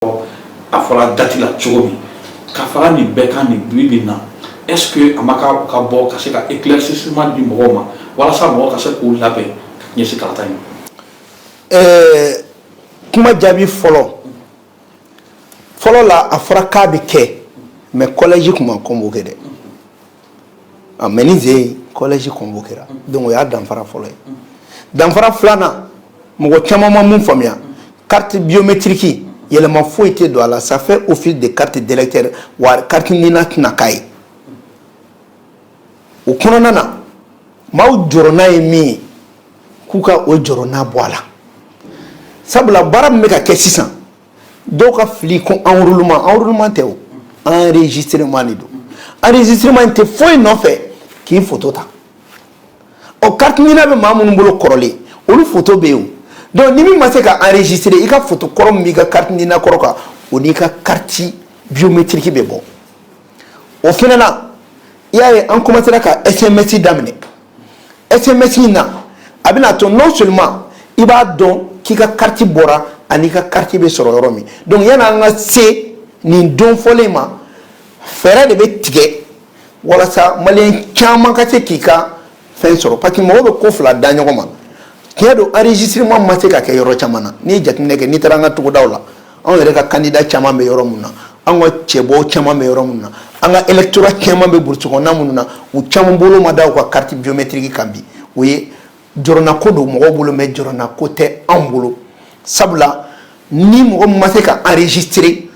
a fɔra date la cogo min ka fara nin bɛɛ kan nin bi na est-ce que a ma ka bɔ ka se ka éclaircissement di mɔgɔw ma walasa mɔgɔw ka se k'u labɛn ka ɲɛsin kalata in kuma jaabi fɔlɔ la a fɔra k'a bɛ kɛ mais collège kuma convoqué dɛ mais ni ze collège convoqué ra donc o y'a danfara fɔlɔ ye danfara filanan mɔgɔ caman ma mun faamuya carte biométrique yɛlɛma foyi tɛ don a la ça fait office de carte d'électeur wa carte nina tɛna k'a ye o kɔnɔna na maaw jɔrɔ n'a ye min ye k'u ka o jɔrɔ n'a bɔ a la sabula baara min bɛ ka kɛ sisan dɔw ka fili ko enrôlement tɛ o enregistrement de don enregistrement tɛ foyi nɔfɛ k'i photo ta o carte nina bɛ maa minnu bolo kɔrɔlen olu photo bɛ yen o donc ni min ma se ka enregistrer i ka photo kɔrɔ min b'i ka carte nina kɔrɔ kan o n'i ka carte biométrique bɛ bɔ o fana na i y'a ye an commencera ka SMS daminɛ SMS in na a bɛna to non seulement i b'a dɔn k'i ka carte bɔra ani ka carte bɛ sɔrɔ yɔrɔ min donc yanni an ka se nin don fɔlen ma fɛɛrɛ de bɛ tigɛ walasa maliyɛn caman ka se k'i ka fɛn sɔrɔ parce que mɔgɔw bɛ ko fila da ɲɔgɔn ma tiɲɛ don enregistrement ma se ka kɛ yɔrɔ caman na n'i ye jateminɛ kɛ n'i taara an ka togodaw la anw yɛrɛ ka candidat caman bɛ yɔrɔ min na an ka cɛbɔ caman bɛ yɔrɔ min na an ka électorat caman bɛ burusi kɔnɔna minnu na u caman bolo ma da u ka carte biométrique kan bi o ye jɔrɔna ko don mɔgɔw bolo mais jɔrɔna ko tɛ anw bolo sabula ni mɔgɔ min ma se ka enregistrer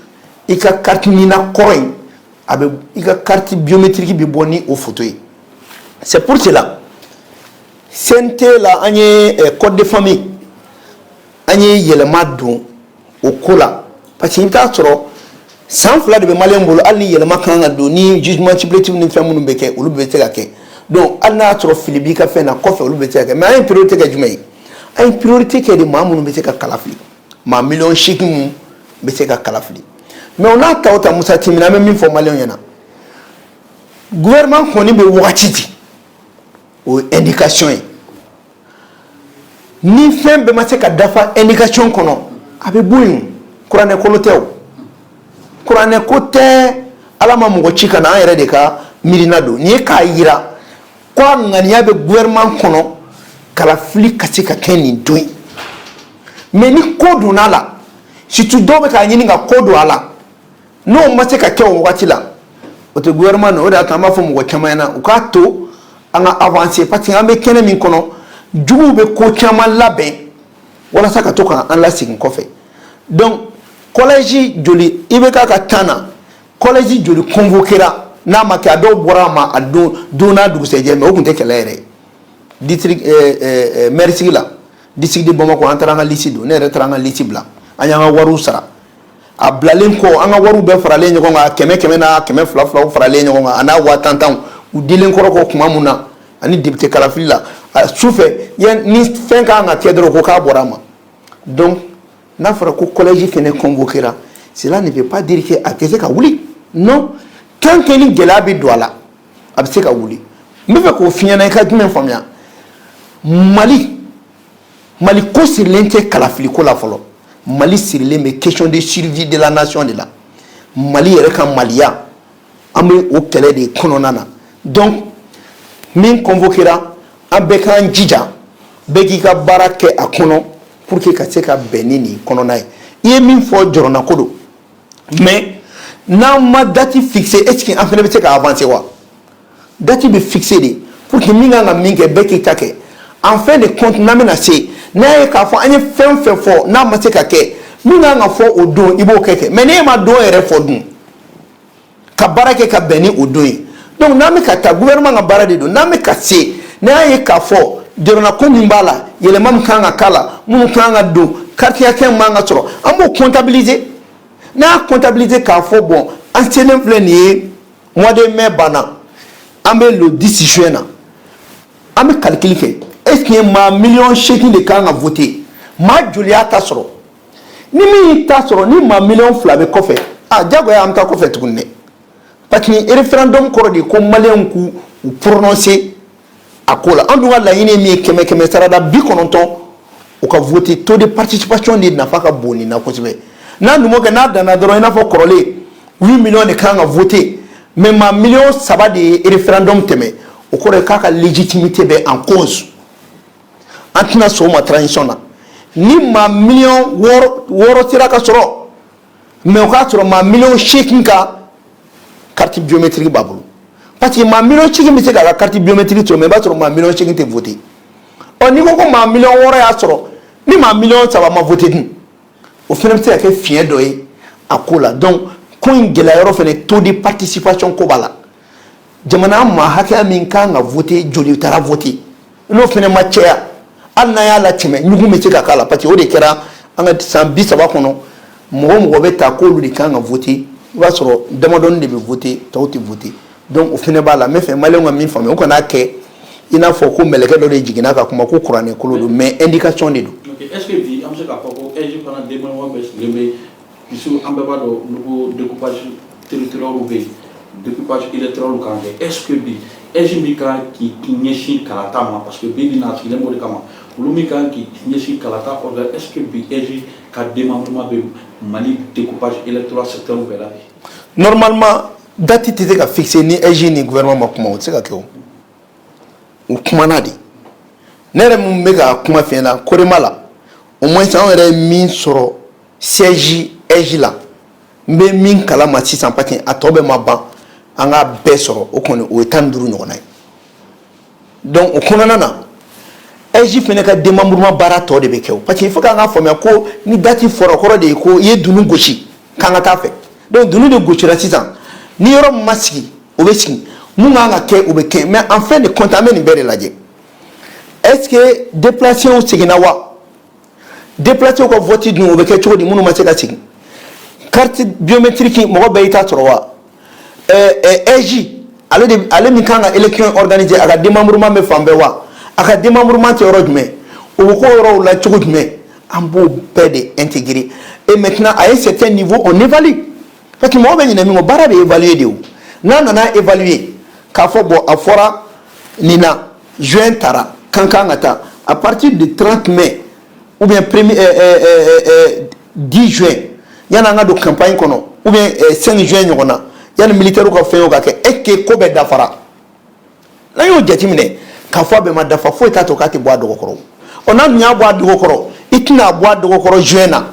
i ka carte nina kɔrɔ in a bɛ i ka carte biométrique bɛ bɔ ni o photo ye c'est pour cela CNT la an ye code de famille an ye yɛlɛma don o ko la parce que i bɛ taa sɔrɔ san fila de bɛ maliyɛn bolo hali ni yɛlɛma kan ka don ni jugement supplétif ni fɛn minnu bɛ kɛ olu bɛ se ka kɛ donc hali n'a y'a sɔrɔ fili b'i ka fɛn na kɔfɛ olu bɛ se ka kɛ mais an ye priorité kɛ jumɛn ye an ye priorité kɛ de maa minnu bɛ se ka kala fili maa miliyɔn 8 minnu bɛ se ka kala fili mais o n'a ta o ta Musa Timina an bɛ min fɔ maliyɛnw ɲɛna gouvernement kɔni bɛ wagati di o ye indication ye ni fɛn bɛɛ ma se ka dafa indication kɔnɔ a bɛ bɔ yen kuranɛ kolo tɛ o kuranɛ ko tɛ ala ma mɔgɔ ci ka na an yɛrɛ de ka miirina don nin ye k'a yira ko a ŋaniya bɛ gouvernement kɔnɔ kalafili ka se ka kɛ nin don ye mais ni ko donna a la surtout dɔw bɛ k'a ɲini ka ko don a la n'o ma se ka kɛ o wagati la o tɛ gouvernement na o de y'a to an b'a fɔ mɔgɔ caman ɲɛna u k'a to an ka avancer parce que an bɛ kɛnɛ min kɔnɔ juguw bɛ ko caman labɛn walasa ka to k'an lasegin kɔfɛ donc collège joli i bɛ k'a ka temps na collège joli convoquera n'a ma kɛ a dɔw bɔra a ma a don n'a dugusɛjɛ mais o tun tɛ kɛlɛ yɛrɛ district maire sigi la district de Bamako an taara an ka liste don ne yɛrɛ taara an ka liste bila an y'an ka wariw sara a bilalen kɔ an ka wariw bɛɛ faralen ɲɔgɔn kan 100 n'a 200 faralen ɲɔgɔn kan a n'a 50 u dilen kɔrɔ kɔ tuma min na ani député kalafili la sufɛ ni fɛn kan ka kɛ dɔrɔn ko k'a bɔra a ma donc n'a fɔra ko collège fɛnɛ convoquera cela ne veut pas dire que a tɛ se ka wuli non tant que ni gɛlɛya bɛ don a la a bɛ se ka wuli n bɛ fɛ k'o f'i ɲɛna i ka jumɛn faamuya Mali ko sirilen tɛ kalafili ko la fɔlɔ Mali sirilen bɛ question de survie de la nation de la Mali yɛrɛ ka maliya an bɛ o kɛlɛ de kɔnɔna na donc min convoquera an bɛɛ k'an jija bɛɛ k'i ka baara kɛ a kɔnɔ pour que ka se ka bɛn ni nin kɔnɔna ye i ye min fɔ jɔrɔna ko don mais n'an ma date fixée est-ce que an fana bɛ se ka avancer wa date bɛ fixée de pour que min kan ka min kɛ bɛɛ k'i ta kɛ en fin de compte n'an bɛna se n'a ye k'a fɔ an ye fɛn fɛn fɔ n'a ma se ka kɛ min kan ka fɔ o don i b'o kɛ mais n'e ma don yɛrɛ fɔ dun ka baara kɛ ka bɛn ni o don ye donc n'an bɛ ka taa gouvernement ka baara de don n'an bɛ ka se n'a ye k'a fɔ jɔrɔna ko min b'a la yɛlɛma min kan ka k'a la minnu kan ka don quartier hakɛ min man ka sɔrɔ an b'o comptabiliser n'a y'a comptabiliser k'a fɔ bon an selen filɛ nin ye mois de mai banna an bɛ le 10 juin na an bɛ calcul kɛ est-ce que maa 8 de kan ka voter maa joli y'a ta sɔrɔ ni min y'i ta sɔrɔ ni maa 2 bɛ kɔfɛ diyagoya an bɛ taa kɔfɛ tuguni dɛ parce que référendum kɔrɔ de ko maliyɛnw k'u prononcer a ko la an dun ka laɲini ye min ye 100 sarada 90 u ka voter taux de participation de nafa ka bon nin na kosɛbɛ n'a numu kɛ n'a danna dɔrɔn i n'a fɔ kɔrɔlen 8 millions de kan ka voter mais ma million 3 de ye référendum tɛmɛ o kɔrɔ ye k'a ka légitimité bɛ en cause an tɛna sɔn o ma transition na ni ma million 6 sera ka sɔrɔ mais o k'a sɔrɔ ma million 8 ka carte biométrique b'a bolo parce que ma million 8 bɛ se k'a ka carte biométrique sɔrɔ mais i b'a sɔrɔ ma million 8 tɛ voter ɔ n'i ko ko ma million 6 y'a sɔrɔ ni ma million 3 ma voter dun o fana bɛ se ka kɛ fiɲɛ dɔ ye a ko la donc ko in gɛlɛya yɔrɔ fana taux de participation ko b'a la jamana maa hakɛya min kan ka voter joli taara voter n'o fana ma caya hali n'a y'a latɛmɛ ɲugun bɛ se ka k'a la parce que o de kɛra an ka san 30 kɔnɔ mɔgɔ mɔgɔ bɛ ta k'olu de kan ka voter i b'a sɔrɔ damadɔni de bɛ voter tɔw tɛ voter donc o fana b'a la n bɛ fɛ maliyɛnw ka min faamuya o kana kɛ i n'a fɔ ko mɛlɛkɛ dɔ de jiginna ka kuma ko kuranɛ kolo don mais indication de don. est-ce que bi an bɛ se k'a fɔ ko EJ fana démembrement bɛ sigilen bɛ puisque an bɛɛ b'a dɔn nouveau découpage territorial bɛ yen découpage électoral kan kɛ est-ce que bi EJ min kan k'i ɲɛsin kalata ma parce que bi n'a sigilen b'o de kama olu min kan k'i ɲɛsin kalata kɔfɛ est-ce que bi EJ ka démembrement bɛ Mali découpage électoral secteur bɛɛ la bi. normalement date tɛ se ka fixer ni EJ ni gouvernement ma kuma o tɛ se ka kɛ o. u kumana de ne yɛrɛ mun bɛ ka kuma fɛ na korema la au moins an yɛrɛ ye min sɔrɔ siège EJ la n bɛ min kalama sisan parce que a tɔ bɛɛ ma ban an ka bɛɛ sɔrɔ o kɔni o ye 15 ɲɔgɔnna ye donc o kɔnɔna na EJ fana ka démembrement baara tɔ de bɛ kɛ o parce que il faut k'an ka faamuya ko ni date fɔra kɔrɔ de ye ko i ye dunun gosi k'an ka taa fɛ donc dunun de gosira sisan ni yɔrɔ min ma sigi o bɛ sigi mun kan ka kɛ o bɛ kɛ mais en fin de compte an bɛ nin bɛɛ de lajɛ est-ce que déplacés seginna wa déplacés ka vote dun o bɛ kɛ cogo di minnu ma se ka segin carte biométrique mɔgɔ bɛɛ y'i ta sɔrɔ wa EJ ale min kan ka élection organiser a ka démembrement bɛ fan bɛɛ wa a ka démembrement tɛ yɔrɔ jumɛn o bɛ k'o yɔrɔw la cogo jumɛn an b'o bɛɛ de intégrer et maintenant à un certain niveau on évalue parce que mɔgɔ bɛ ɲinɛ min kɔ baara bɛ évaluer de o n'a nana évaluer k'a fɔ bon a fɔra nin na juin taara kan kan ka taa à partir de 30 mai ou bien 10 juin yanni an ka don campagne kɔnɔ ou bien 5 juin ɲɔgɔn na yanni militaire ka fɛn o ka kɛ est-ce que ko bɛ dafara n'an y'o jateminɛ k'a fɔ a bɛɛ ma dafa foyi t'a to k'a tɛ bɔ a dɔgɔ kɔrɔ ɔ n'a dun y'a bɔ a dɔgɔ kɔrɔ i tɛna bɔ a dɔgɔ kɔrɔ juin na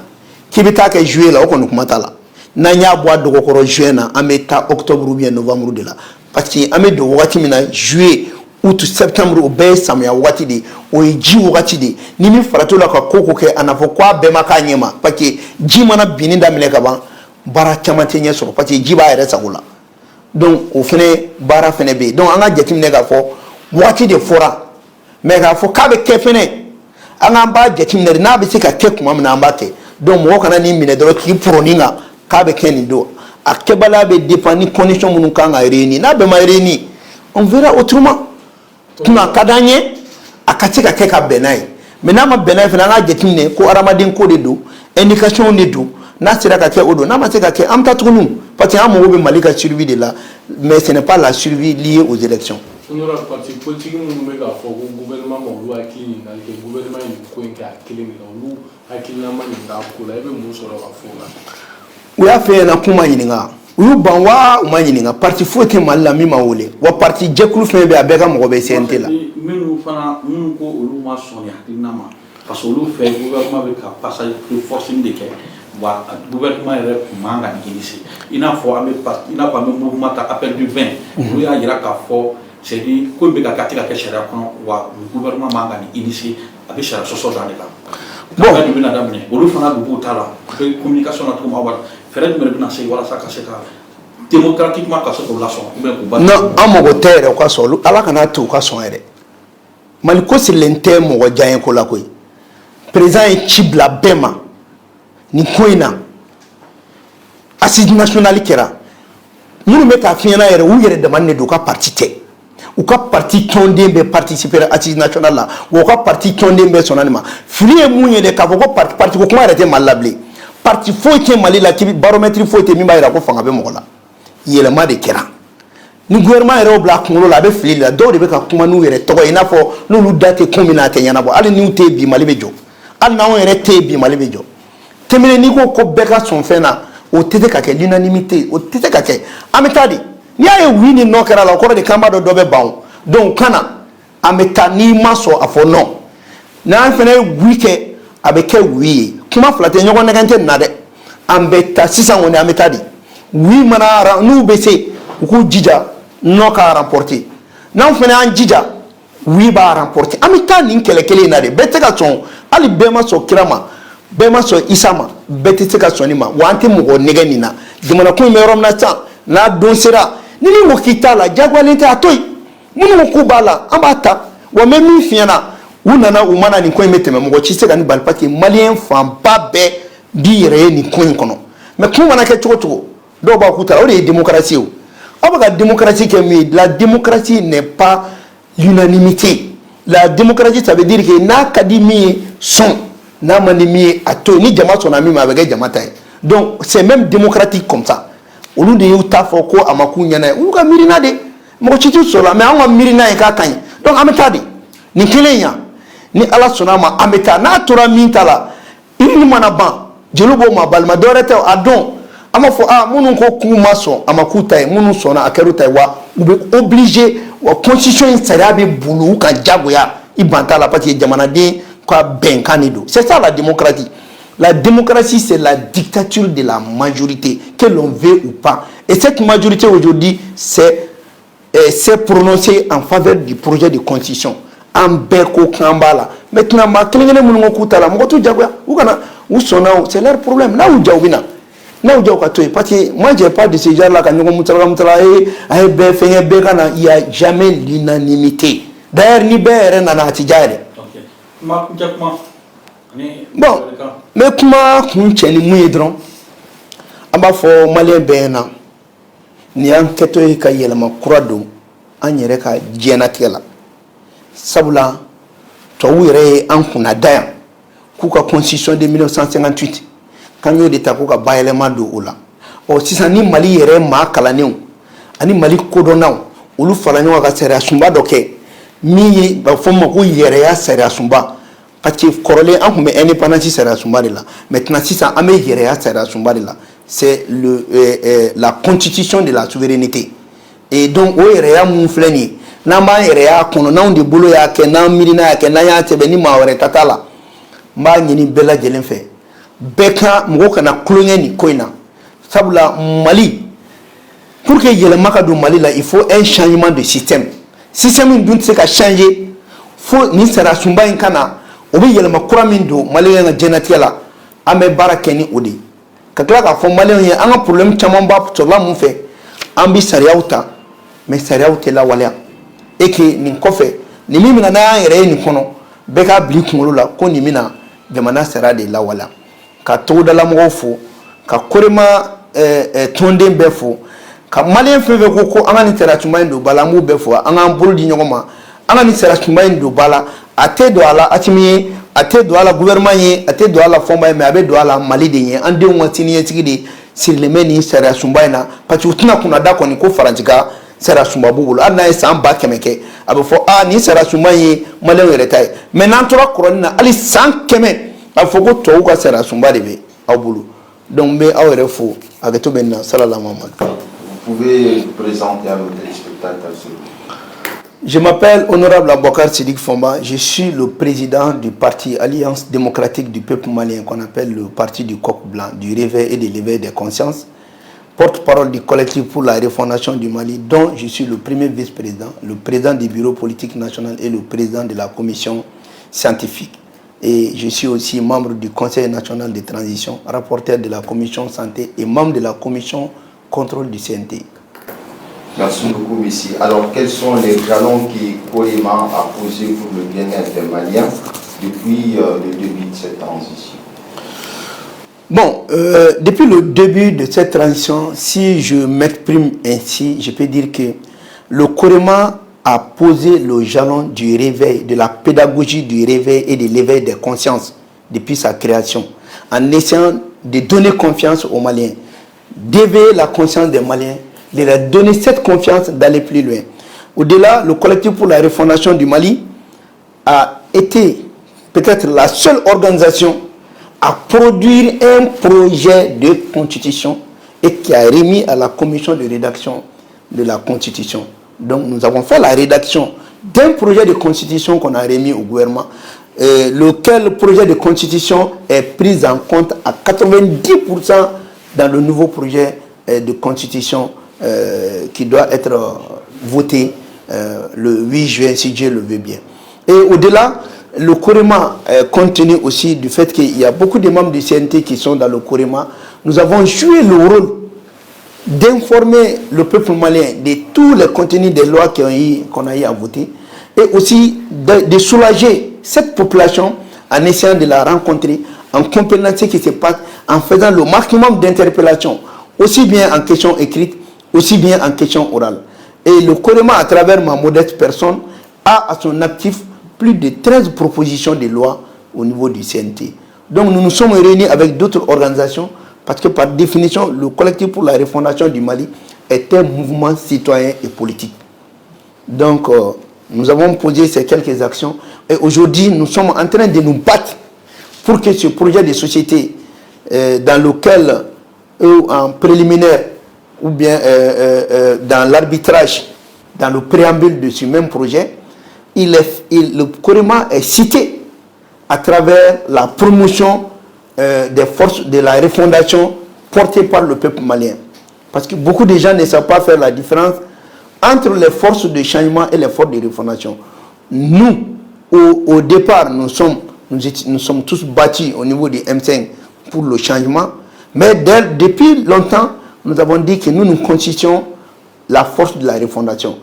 k'i bɛ taa kɛ juillet la o kɔni kuma t'a la n'an y'a bɔ a dɔgɔ kɔrɔ juin na an bɛ taa octobre ou bien novembre de la parce que an bɛ don wagati min na juillet août septembre o bɛɛ ye samiya wagati de o ye ji wagati de ni min farati o la ka ko kɛ a na fɔ k'a bɛɛ ma k'a ɲɛ ma parce que ji mana binni daminɛ ka ban baara caman tɛ ɲɛ sɔrɔ parce que ji b'a yɛrɛ sago la donc o fana baara fana bɛ yen donc an ka jateminɛ k'a fɔ wagati de fɔra mais k'a fɔ k'a bɛ kɛ fana an k'an b'a jateminɛ de n'a bɛ se ka kɛ tuma min na an b'a kɛ donc mɔgɔ kana n'i minɛ dɔrɔn k'i pɔrɔni kan k'a bɛ kɛ nin don a kɛbaliya bɛ dépend ni condition minnu kan ka réunir n'a bɛɛ ma réunir on verra autrement tuma ka d'an ye a ka se ka kɛ ka bɛn n'a ye mais n'a ma bɛn n'a ye fana an ka jateminɛ ko hadamaden ko de don indication de don n'a sera ka kɛ o don n'a ma se ka kɛ an bɛ taa tuguni parce que an mago bɛ Mali ka survie de la mais ce n'est pas la survie liée aux élections. Honorable parti politique minnu bɛ k'a fɔ ko gouvernement ma olu hakili ɲininkali kɛ gouvernement in ko in kɛ a kelen de la olu hakilina ma ɲininka a ko la i bɛ mun sɔrɔ ka fɔ o la. u y'a fɛ ɲɛna k'u ma ɲininka u y'u ban wa u ma ɲininka parti foyi tɛ Mali la min ma wele wa parti jɛkulu fɛn bɛ a bɛɛ ka mɔgɔ bɛ CNT la. minnu ko olu ma sɔn ni hakilina ma parce que olu fɛ gouvernement bɛ ka passage de forcing de kɛ wa gouvernement yɛrɛ tun man ka nin initier i n'a fɔ an bɛ mouvement ta appel du 20 olu y'a jira k'a fɔ c'est à dire ko in bɛ ka kɛ a tɛ ka kɛ sariya kɔnɔ wa gouvernement man ka nin initier a bɛ sariya sɔsɔ dan de kan. bon bɛ na daminɛ olu fana de b'u ta la communication na cogo min na fɛɛrɛ jumɛn de bɛ na se walasa ka se ka démocratiquement ka se k'o lasɔn ou bien k'u ba. non an mago tɛ yɛrɛ u ka sɔn ala kana to u ka sɔn yɛrɛ Mali ko sirilen tɛ mɔgɔ diya ko la koyi président ye ci bila bɛɛ ma nin ko in na assise nationale kɛra minnu bɛ k'a fiɲɛna yɛrɛ u yɛrɛ dama de don u ka parti tɛ u ka parti tɔnden bɛ participer assise nationale la wa u ka parti tɔnden bɛ sɔnna nin ma fili ye mun ye de k'a fɔ ko parti ko kuma yɛrɛ tɛ Mali la bilen parti foyi tɛ Mali la k'i baromètre foyi tɛ min b'a jira ko fanga bɛ mɔgɔ la yɛlɛma de kɛra ni gouvernement yɛrɛ y'o bila a kunkolo la a bɛ fili la dɔw de bɛ ka kuma n'u yɛrɛ tɔgɔ ye i n'a fɔ n'olu da tɛ kun min na a tɛ ɲɛnabɔ hali n'u tɛ yen bi Mali bɛ jɔ hali n'anw yɛrɛ tɛ yen bi Mali bɛ jɔ tɛmɛnen n'i ko ko bɛɛ ka sɔn fɛn na o tɛ se ka kɛ l'unanimité o tɛ se ka kɛ an bɛ taa de n'i y'a ye oui ni non kɛra la o kɔrɔ de k'an b'a dɔn dɔ bɛ ban o donc kana an bɛ taa n'i ma sɔn a fɔ non n'an fana ye oui kɛ a bɛ kɛ oui ye kuma fila tɛ ɲɔgɔn nɛgɛn tɛ nin na dɛ an bɛ taa sisan kɔni an bɛ taa de oui mana n'u bɛ se u k'u jija non ka remporter n'an fana y'an jija oui b'a remporter an bɛ taa nin kɛlɛ kelen in na de bɛɛ tɛ ka sɔn hali bɛɛ ma sɔn kira ma bɛɛ ma sɔn isa ma bɛɛ tɛ se ka sɔn nin ma wa an tɛ mɔgɔ nɛgɛ nin na jamanakun in bɛ yɔrɔ min na sisan n'a don sera ni min ko k'i t'a la diyagoyalen tɛ a to yen minnu ko k'u b'a la an b'a ta wa n bɛ min f'i ɲɛna u nana u mana nin ko in bɛ tɛmɛ mɔgɔ ci se ka nin bali parce que maliyɛn fanba bɛɛ b'i yɛrɛ ye nin ko in kɔnɔ mais kun mana kɛ cogo cogo dɔw b'a k'u ta la o de ye démocratie o aw bɛ ka démocratie kɛ min ye la démocratie n'est pas l'unanimité la démocratie ça veut dire que n'a ka di min ye sɔn n'a man di min ye a to yen ni jama sɔnna min ma a bɛ kɛ jama ta ye donc c'est même démocratique comme ça olu de y'u ta fɔ ko a ma k'u ɲɛna ye olu ka miirina de mɔgɔ ci t'u sɔrɔ la mais anw ka miirina ye k'a ka ɲi donc an bɛ taa de nin kelen yan ni ala sɔnna a ma an bɛ taa n'a tora min ta la i mana ban jeliw b'o ma balima dɔwɛrɛ tɛ a dɔn an b'a fɔ minnu ko k'u ma sɔn a ma k'u ta ye minnu sɔnna a kɛr'u ta ye wa u bɛ obligé wa constitution in sariya bɛ boli u kan jagoya i ban t'a la parce que jamanaden ka bɛnkan de don c'est ça la démocratie. La démocratie, c'est la dictature de la majorité, que l'on veut ou pas. Et cette majorité aujourd'hui s'est prononcée en faveur du projet de constitution. En Beko Kambala. Maintenant, c'est leur problème. Là où parce que moi, je n'ai pas de ce genre-là. Il n'y a jamais l'unanimité. D'ailleurs, ni Béré n'a pas bon mais kuma kun cɛ ni mun ye dɔrɔn an b'a fɔ maliyɛn bɛɛ na nin y'an kɛtɔ ye ka yɛlɛma kura don an yɛrɛ ka diɲɛnatigɛ la sabula tubabuw yɛrɛ ye an kunna da yan k'u ka constitution de 1958 k'an y'o de ta k'u ka bayɛlɛma don o la sisan ni mali yɛrɛ maa kalannenw ani mali kodɔnnaw olu fara ɲɔgɔn kan ka sariya sunba dɔ kɛ min ye b'a fɔ ma ko yɛrɛya sariya sunba parce que kɔrɔlen an tun bɛ indépendance sariya sunba de la maintenant sisan an bɛ yɛrɛya sariya sunba de la c'est la constitution de la souveraineté et donc o yɛrɛya mun filɛ nin ye n'an b'an yɛrɛya kɔnɔ n'anw de bolo y'a kɛ n'an miirina y'a kɛ n'an y'a sɛbɛn ni maa wɛrɛ ta t'a la n b'a ɲini bɛɛ lajɛlen fɛ bɛɛ ka mɔgɔw kana tulonkɛ nin ko in na sabula mali pour que yɛlɛma ka don mali la il faut un changement de système système in dun tɛ se ka changer fo nin sariya sunba in ka na o bɛ yɛlɛma kura min don maliyɛn ka diɲɛnatigɛ la an bɛ baara kɛ ni o de ye ka tila k'a fɔ maliyɛnw ye an ka problème caman b'a sɔrɔla mun fɛ an bɛ sariyaw ta mais sariyaw tɛ lawaleya et que nin kɔfɛ nin min bɛna n'an yɛrɛ ye nin kɔnɔ bɛɛ k'a bila i kunkolo la ko nin bɛna jamana sariya de lawaleya ka togodalamɔgɔw fo ka korema tɔnden bɛɛ fo ka maliyɛn fɛn fɛn ko an ka nin sariya sunba in don ba la an b'u bɛɛ fo an k'an bolo di ɲɔgɔn ma an ka nin sariya sunba in don ba la a tɛ don a la Asimi ye a tɛ don a la gouvernement ye a tɛ don a la fɔnba ye mais a bɛ don a la Mali de ye an denw ka siniɲɛsigi de sirilen bɛ nin sariya sunba in na parce que u tɛna kunna da kɔni ko Faransi ka sariya sunba b'u bolo hali n'a ye san 100 kɛ a bɛ fɔ nin sariya sunba in ye maliyɛnw yɛrɛ ta ye mais n'an tora kɔrɔnin na hali san 100 a bɛ fɔ ko tubabuw ka sariya sunba de bɛ aw bolo donc n bɛ aw yɛrɛ fo hakɛto bɛ nin na salala Mamadu. Vous pouvez présenter à nos téléspectateurs. Je m'appelle Honorable Aboubacar Siddiq Fomba, je suis le président du parti Alliance démocratique du peuple malien qu'on appelle le parti du coq blanc, du réveil et de l'éveil des consciences, porte-parole du collectif pour la refondation du Mali, dont je suis le premier vice-président, le président du bureau politique national et le président de la commission scientifique. Et je suis aussi membre du Conseil national de transition, rapporteur de la commission santé et membre de la commission contrôle du CNT. Merci beaucoup, monsieur. Alors, quels sont les jalons qui Kolema a posés pour le bien-être des Maliens depuis le début de cette transition? Bon, depuis le début de cette transition, si je m'exprime ainsi, je peux dire que le Kolema a posé le jalon du réveil, de la pédagogie du réveil et de l'éveil des consciences depuis sa création, en essayant de donner confiance aux Maliens, d'éveiller la conscience des Maliens, de leur donner cette confiance d'aller plus loin. Au-delà, le collectif pour la refondation du Mali a été peut-être la seule organisation à produire un projet de constitution et qui a remis à la commission de rédaction de la constitution. Donc nous avons fait la rédaction d'un projet de constitution qu'on a remis au gouvernement, lequel projet de constitution est pris en compte à 90% dans le nouveau projet de constitution qui doit être voté le 8 juin, si Dieu le veut bien. Et au-delà, le COREMA, compte tenu aussi du fait qu'il y a beaucoup de membres du CNT qui sont dans le COREMA, nous avons joué le rôle d'informer le peuple malien de tous les contenus des lois qu'on a eu à voter et aussi de soulager cette population en essayant de la rencontrer, en comprenant ce qui se passe, en faisant le maximum d'interpellations, aussi bien en question écrite, aussi bien en question orale. Et le COREMA, à travers ma modeste personne, a à son actif plus de 13 propositions de loi au niveau du CNT. Donc nous nous sommes réunis avec d'autres organisations parce que par définition, le collectif pour la refondation du Mali est un mouvement citoyen et politique. Donc nous avons posé ces quelques actions et aujourd'hui nous sommes en train de nous battre pour que ce projet de société dans lequel, en préliminaire ou bien dans l'arbitrage, dans le préambule de ce même projet, le COREMA est cité à travers la promotion des forces de la refondation portée par le peuple malien. Parce que beaucoup de gens ne savent pas faire la différence entre les forces de changement et les forces de refondation. Nous, au départ, nous sommes tous bâtis au niveau du M5 pour le changement, mais depuis longtemps, nous avons dit que nous constituons la force de la refondation.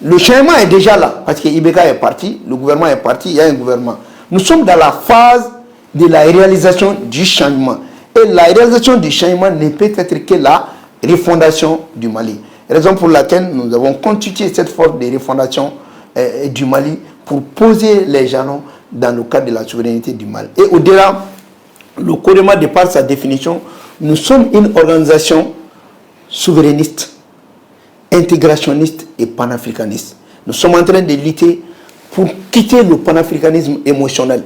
Le changement est déjà là, parce que Ibeka est parti, le gouvernement est parti, il y a un gouvernement. Nous sommes dans la phase de la réalisation du changement. Et la réalisation du changement ne peut être que la refondation du Mali. Raison pour laquelle nous avons constitué cette force de refondation du Mali pour poser les jalons dans le cadre de la souveraineté du Mali. Et au-delà, le COREMA, de par sa définition, nous sommes une organisation souverainiste, intégrationniste et panafricaniste. Nous sommes en train de lutter pour quitter le panafricanisme émotionnel,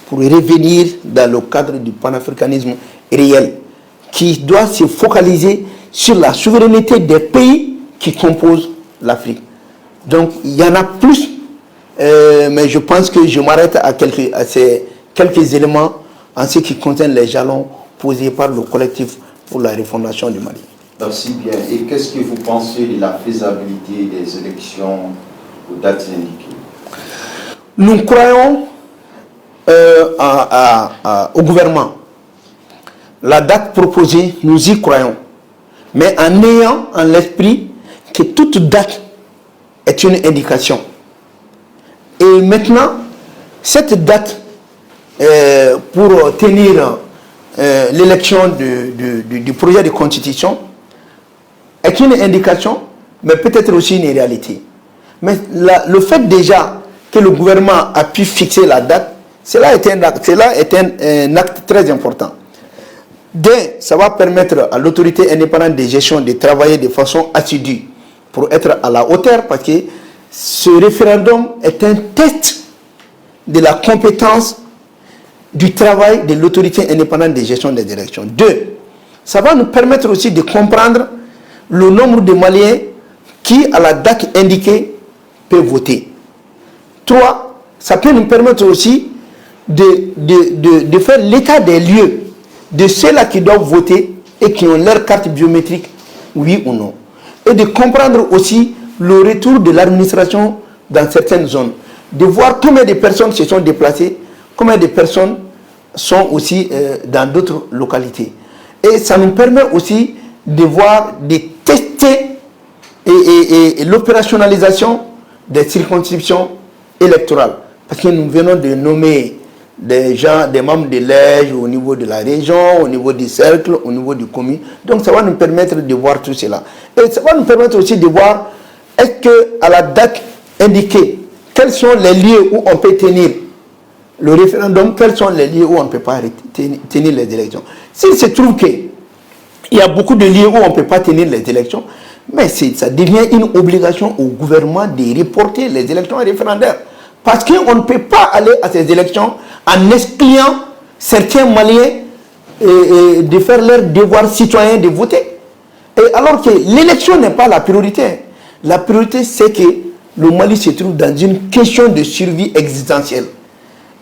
pour revenir dans le cadre du panafricanisme réel, qui doit se focaliser sur la souveraineté des pays qui composent l'Afrique. Donc il y en a plus, mais je pense que je m'arrête à ces quelques éléments en ce qui concerne les jalons posés par le collectif pour la refondation du Mali. Merci bien. Et qu'est-ce que vous pensez de la faisabilité des élections aux dates indiquées? Nous croyons au gouvernement. La date proposée, nous y croyons. Mais en ayant en l'esprit que toute date est une indication. Et maintenant, cette date pour tenir l'élection du projet de constitution est une indication, mais peut-être aussi une réalité. Mais le fait déjà que le gouvernement a pu fixer la date, cela est un acte très important. Ça va permettre à l'autorité indépendante de gestion de travailler de façon assidue pour être à la hauteur, parce que ce référendum est un test de la compétence du travail de l'autorité indépendante de gestion des élections. 2, ça va nous permettre aussi de comprendre le nombre de Maliens qui, à la date indiquée, peuvent voter. 3, ça peut nous permettre aussi de faire l'état des lieux de ceux-là qui doivent voter et qui ont leur carte biométrique, oui ou non. Et de comprendre aussi le retour de l'administration dans certaines zones. De voir combien de personnes se sont déplacées, combien de personnes sont aussi dans d'autres localités. Et ça nous permet aussi de voir, de tester et l'opérationnalisation des circonscriptions électorales. Parce que nous venons de nommer des gens, des membres de l'EJ au niveau de la région, au niveau du cercle, au niveau du commune. Donc ça va nous permettre de voir tout cela. Et ça va nous permettre aussi de voir est-ce qu'à la date indiquée, quels sont les lieux où on peut tenir le référendum, quels sont les lieux où on ne peut pas tenir les élections. S'il se trouve qu'il y a beaucoup de lieux où on ne peut pas tenir les élections, mais ça devient une obligation au gouvernement de reporter les élections référendaires. Parce qu'on ne peut pas aller à ces élections en excluant certains Maliens de faire leur devoir citoyen de voter. Et alors que l'élection n'est pas la priorité. La priorité, c'est que le Mali se trouve dans une question de survie existentielle.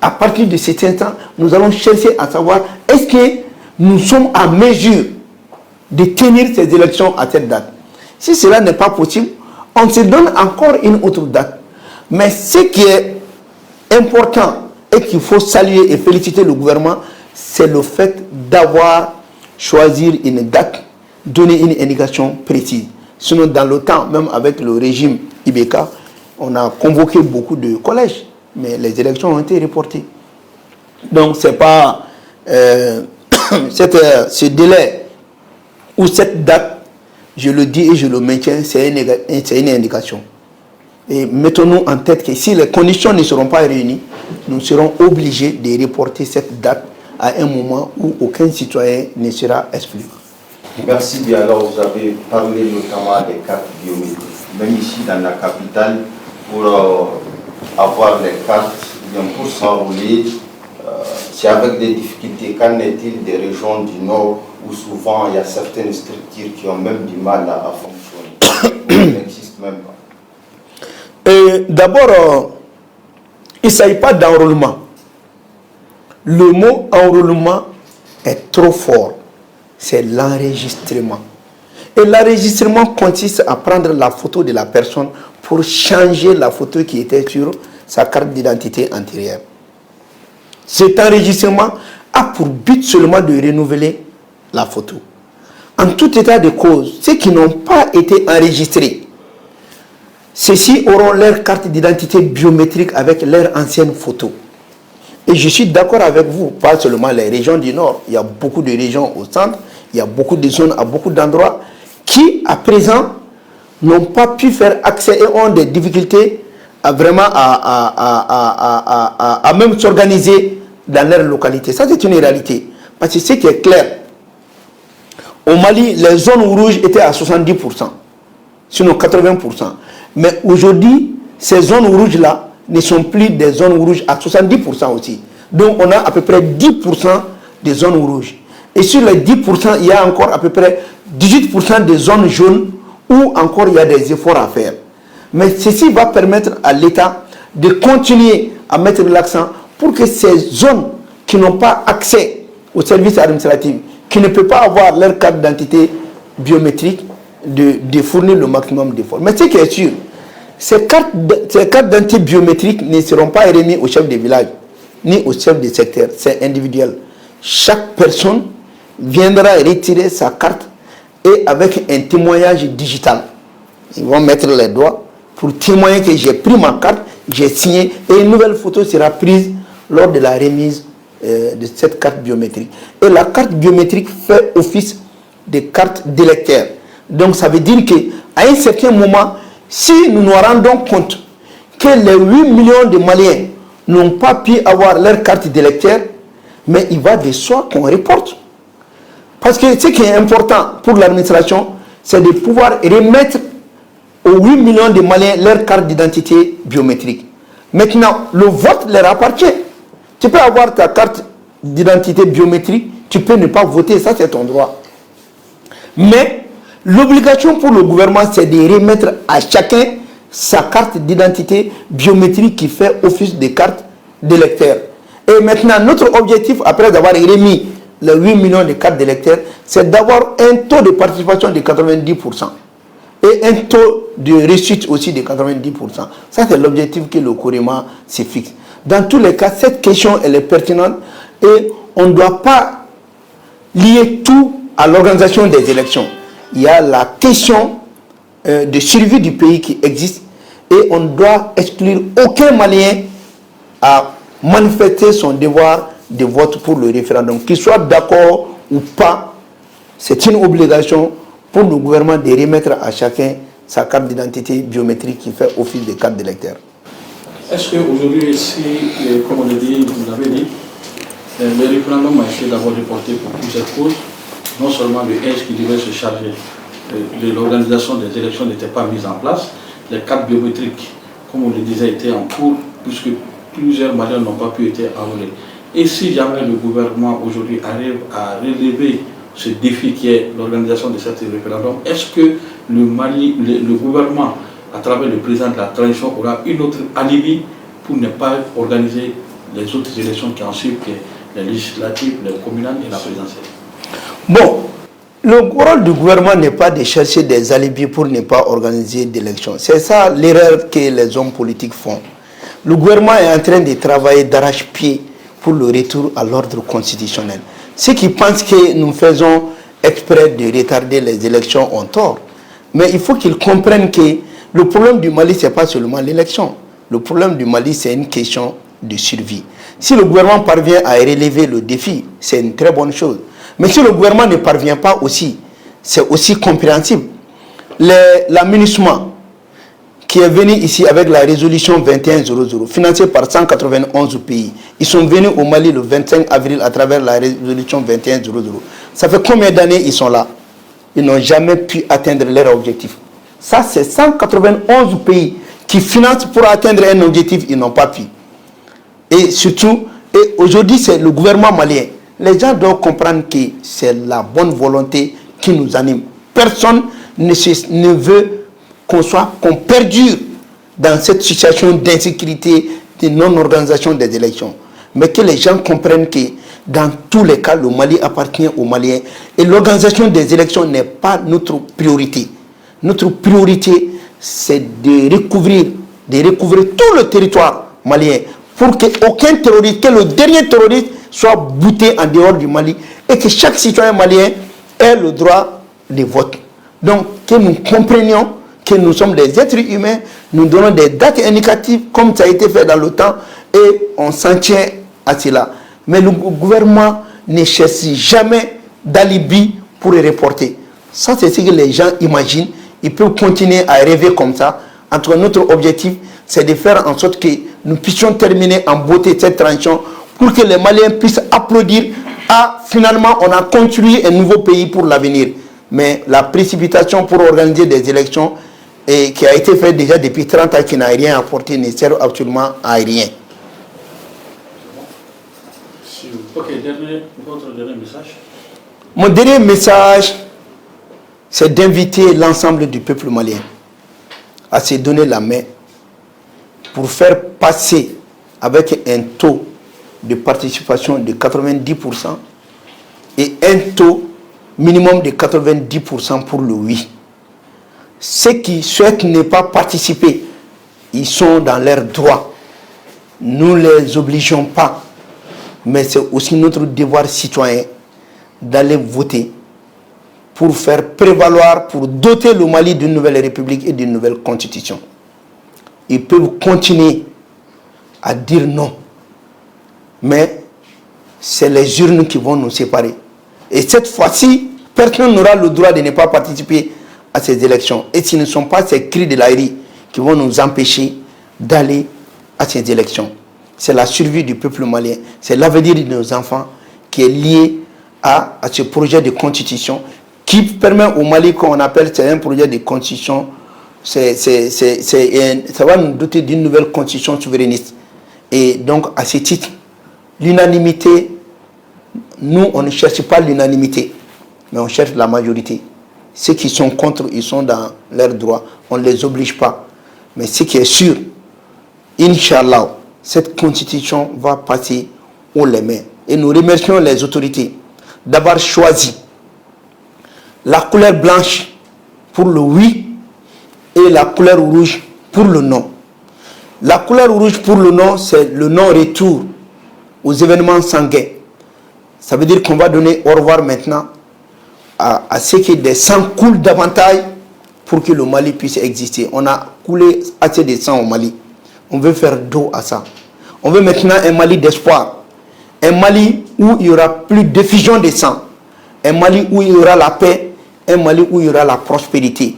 À partir de cet instant, nous allons chercher à savoir est-ce que nous sommes en mesure de tenir ces élections à cette date. Si cela n'est pas possible, on se donne encore une autre date. Mais ce qui est important et qu'il faut saluer et féliciter le gouvernement, c'est le fait d'avoir choisi une date, donner une indication précise. Sinon, dans le temps, même avec le régime Ibeka, on a convoqué beaucoup de collèges, mais les élections ont été reportées. Donc, ce n'est pas ce délai ou cette date, je le dis et je le maintiens, c'est une indication. Et mettons-nous en tête que si les conditions ne seront pas réunies, nous serons obligés de reporter cette date à un moment où aucun citoyen ne sera exclu. Merci bien. Alors, vous avez parlé notamment des cartes biométriques. Même ici, dans la capitale, pour avoir les cartes, bien pour s'enrouler, c'est avec des difficultés. Qu'en est-il des régions du Nord où souvent il y a certaines structures qui ont même du mal à fonctionner? Il n'existe même pas. D'abord, il ne s'agit pas d'enrôlement. Le mot enrôlement est trop fort. C'est l'enregistrement. Et l'enregistrement consiste à prendre la photo de la personne pour changer la photo qui était sur sa carte d'identité antérieure. Cet enregistrement a pour but seulement de renouveler la photo. En tout état de cause, ceux qui n'ont pas été enregistrés, ceux-ci auront leur carte d'identité biométrique avec leur ancienne photo. Et je suis d'accord avec vous, pas seulement les régions du Nord, il y a beaucoup de régions au centre, il y a beaucoup de zones à beaucoup d'endroits qui, à présent, n'ont pas pu faire accès et ont des difficultés à vraiment à même s'organiser dans leur localité. Ça, c'est une réalité. Parce que ce qui est clair, au Mali, les zones rouges étaient à 70%, sinon 80%. Mais aujourd'hui, ces zones rouges-là ne sont plus des zones rouges à 70% aussi. Donc, on a à peu près 10% des zones rouges. Et sur les 10%, il y a encore à peu près 18% des zones jaunes où encore il y a des efforts à faire. Mais ceci va permettre à l'État de continuer à mettre l'accent pour que ces zones qui n'ont pas accès aux services administratifs, qui ne peuvent pas avoir leur carte d'identité biométrique, de fournir le maximum d'efforts. Mais ce qui est sûr, ces cartes d'identité biométriques ne seront pas remises au chef de village, ni au chef de secteur. C'est individuel. Chaque personne viendra retirer sa carte et avec un témoignage digital. Ils vont mettre les doigts pour témoigner que j'ai pris ma carte, j'ai signé et une nouvelle photo sera prise lors de la remise de cette carte biométrique. Et la carte biométrique fait office de carte d'électeur. Donc ça veut dire qu'à un certain moment, si nous nous rendons compte que les 8 millions de Maliens n'ont pas pu avoir leur carte d'électeur, mais il va de soi qu'on reporte. Parce que ce qui est important pour l'administration, c'est de pouvoir remettre aux 8 millions de Maliens leur carte d'identité biométrique. Maintenant, le vote leur appartient. Tu peux avoir ta carte d'identité biométrique, tu peux ne pas voter, ça c'est ton droit. Mais l'obligation pour le gouvernement, c'est de remettre à chacun sa carte d'identité biométrique qui fait office de carte d'électeur. Et maintenant, notre objectif, après avoir remis les 8 millions de cartes d'électeurs, c'est d'avoir un taux de participation de 90% et un taux de réussite aussi de 90%. Ça, c'est l'objectif que le gouvernement se fixe. Dans tous les cas, cette question, elle est pertinente et on ne doit pas lier tout à l'organisation des élections. Il y a la question de survie du pays qui existe et on doit exclure aucun Malien à manifester son devoir de vote pour le référendum. Qu'il soit d'accord ou pas, c'est une obligation pour le gouvernement de remettre à chacun sa carte d'identité biométrique qui fait office de carte d'électeur. Est-ce qu'aujourd'hui, si, comme on l'a dit, vous l'avez dit, le référendum a été d'abord reporté pour plusieurs causes, non seulement le ES qui devait se charger de l'organisation des élections n'était pas mise en place, les cartes biométriques, comme on le disait, étaient en cours, puisque plusieurs Maliens n'ont pas pu être enrôlés. Et si jamais le gouvernement aujourd'hui arrive à relever ce défi qui est l'organisation de cet référendum, est-ce que le Mali, le gouvernement, à travers le président de la transition, aura une autre alibi pour ne pas organiser les autres élections qui en suivent, les législatives, les communales et la présidentielle? Bon, le rôle du gouvernement n'est pas de chercher des alibis pour ne pas organiser d'élections. C'est ça l'erreur que les hommes politiques font. Le gouvernement est en train de travailler d'arrache-pied pour le retour à l'ordre constitutionnel. Ceux qui pensent que nous faisons exprès de retarder les élections ont tort. Mais il faut qu'ils comprennent que le problème du Mali, ce n'est pas seulement l'élection. Le problème du Mali, c'est une question de survie. Si le gouvernement parvient à relever le défi, c'est une très bonne chose. Mais si le gouvernement ne parvient pas aussi, c'est aussi compréhensible. L'aménagement qui est venu ici avec la résolution 2100, financée par 191 pays. Ils sont venus au Mali le 25 avril à travers la résolution 2100. Ça fait combien d'années ils sont là? Ils n'ont jamais pu atteindre leur objectif. Ça, c'est 191 pays qui financent pour atteindre un objectif, ils n'ont pas pu. Et surtout, aujourd'hui, c'est le gouvernement malien. Les gens doivent comprendre que c'est la bonne volonté qui nous anime. Personne ne veut qu'on perdure dans cette situation d'insécurité, de non-organisation des élections. Mais que les gens comprennent que dans tous les cas, le Mali appartient aux Maliens. Et l'organisation des élections n'est pas notre priorité. Notre priorité, c'est de recouvrir tout le territoire malien pour qu'aucun terroriste, que le dernier terroriste soit bouté en dehors du Mali et que chaque citoyen malien ait le droit de vote. Donc, que nous comprenions que nous sommes des êtres humains, nous donnons des dates indicatives comme ça a été fait dans le temps et on s'en tient à cela. Mais le gouvernement ne cherche jamais d'alibi pour les reporter. Ça, c'est ce que les gens imaginent. Ils peuvent continuer à rêver comme ça. En tout cas, notre objectif, c'est de faire en sorte que nous puissions terminer en beauté cette transition pour que les Maliens puissent applaudir. Ah, finalement, on a construit un nouveau pays pour l'avenir. Mais la précipitation pour organiser des élections et qui a été faite déjà depuis 30 ans, qui n'a rien apporté, ne sert absolument à rien. Ok, votre dernier message? Mon dernier message, c'est d'inviter l'ensemble du peuple malien à se donner la main pour faire passer avec un taux de participation de 90% et un taux minimum de 90% pour le oui. Ceux qui souhaitent ne pas participer, ils sont dans leurs droits. Nous ne les obligeons pas, mais c'est aussi notre devoir citoyen d'aller voter pour faire prévaloir, pour doter le Mali d'une nouvelle république et d'une nouvelle constitution. Ils peuvent continuer à dire non, mais c'est les urnes qui vont nous séparer. Et cette fois-ci, personne n'aura le droit de ne pas participer à ces élections. Et ce ne sont pas ces cris de la rue qui vont nous empêcher d'aller à ces élections. C'est la survie du peuple malien, c'est l'avenir de nos enfants qui est lié à ce projet de constitution qui permet au Mali, qu'on appelle, c'est un projet de constitution, ça va nous doter d'une nouvelle constitution souverainiste. Et donc, à ce titre, l'unanimité, nous, on ne cherche pas l'unanimité, mais on cherche la majorité. Ceux qui sont contre, ils sont dans leurs droits. On ne les oblige pas. Mais ce qui est sûr, Inch'Allah, cette constitution va passer haut les mains. Et nous remercions les autorités d'avoir choisi la couleur blanche pour le oui et la couleur rouge pour le non. La couleur rouge pour le non, c'est le non-retour aux événements sanguins. Ça veut dire qu'on va donner au revoir maintenant à ce que des sangs coulent davantage pour que le Mali puisse exister. On a coulé assez de sang au Mali. On veut faire dos à ça. On veut maintenant un Mali d'espoir. Un Mali où il n'y aura plus d'effusion de sang. Un Mali où il y aura la paix. Un Mali où il y aura la prospérité.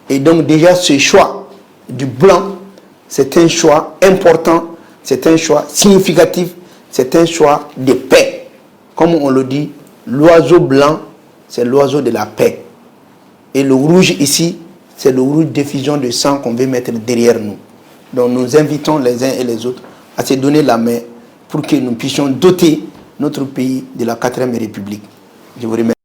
Et donc déjà ce choix du blanc, c'est un choix important, c'est un choix significatif, c'est un choix de paix. Comme on le dit, l'oiseau blanc, c'est l'oiseau de la paix. Et le rouge ici, c'est le rouge d'effusion de sang qu'on veut mettre derrière nous. Donc nous invitons les uns et les autres à se donner la main pour que nous puissions doter notre pays de la 4e République. Je vous remercie.